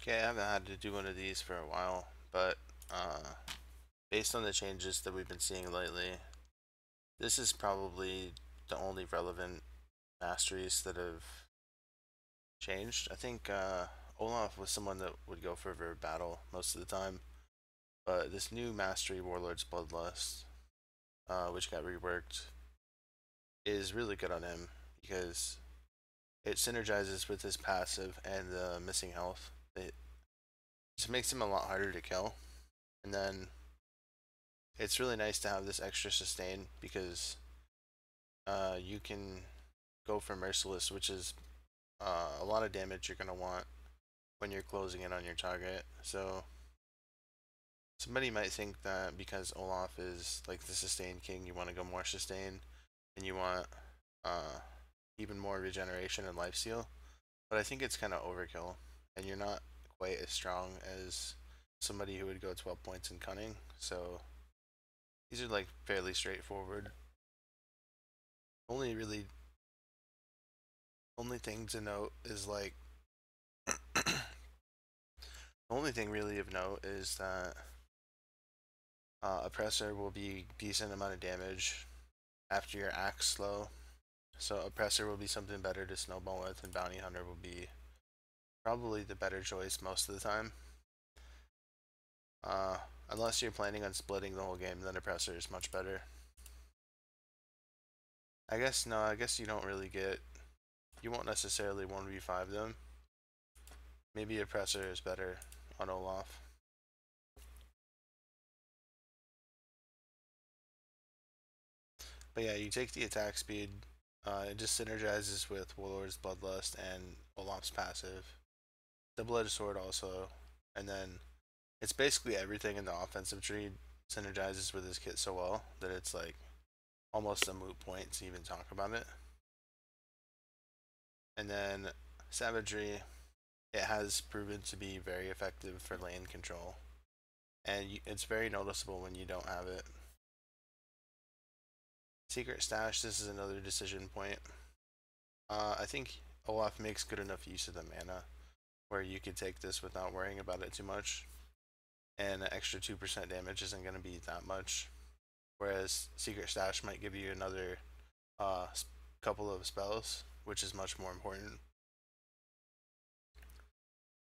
Okay, I haven't had to do one of these for a while, but based on the changes that we've been seeing lately, this is probably the only relevant masteries that have changed. I think Olaf was someone that would go for verb battle most of the time, but this new mastery, Warlord's Bloodlust, which got reworked, is really good on him because it synergizes with his passive and the missing health. It just makes him a lot harder to kill, and then it's really nice to have this extra sustain because you can go for Merciless, which is a lot of damage you're going to want when you're closing in on your target. So somebody might think that because Olaf is like the sustain king, you want to go more sustain and you want uh, even more regeneration and lifesteal. But I think it's kind of overkill, and you're not quite as strong as somebody who would go 12 points in cunning. So these are like fairly straightforward. Only really only thing to note is like the only thing really of note is that Oppressor will be decent amount of damage after your axe slow. So Oppressor will be something better to snowball with, and Bounty Hunter will be probably the better choice most of the time. Uh, Unless you're planning on splitting the whole game, then Oppressor is much better. I guess no, I guess you don't really get. You won't necessarily 1v5 them. Maybe Oppressor is better on Olaf. But yeah, you take the attack speed. It just synergizes with Warlord's Bloodlust and Olaf's passive. Double-edged sword also, and then it's basically everything in the offensive tree synergizes with his kit so well that it's like almost a moot point to even talk about it. And then Savagery, it has proven to be very effective for lane control, and it's very noticeable when you don't have it. Secret Stash, this is another decision point. I think Olaf makes good enough use of the mana where you could take this without worrying about it too much, and an extra 2% damage isn't going to be that much. Whereas Secret Stash might give you another uh, couple of spells, which is much more important.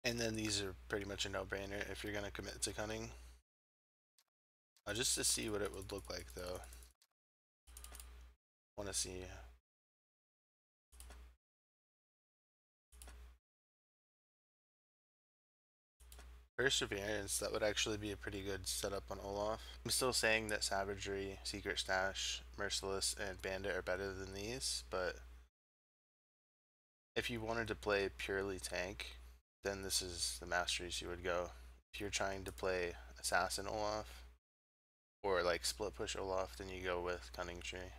And then these are pretty much a no-brainer if you're going to commit to Cunning. Just to see what it would look like though. Want to see. Perseverance, that would actually be a pretty good setup on Olaf. I'm still saying that Savagery, Secret Stash, Merciless, and Bandit are better than these, but if you wanted to play purely tank, then this is the masteries you would go. If you're trying to play Assassin Olaf, or like split push Olaf, then you go with Cunning Tree.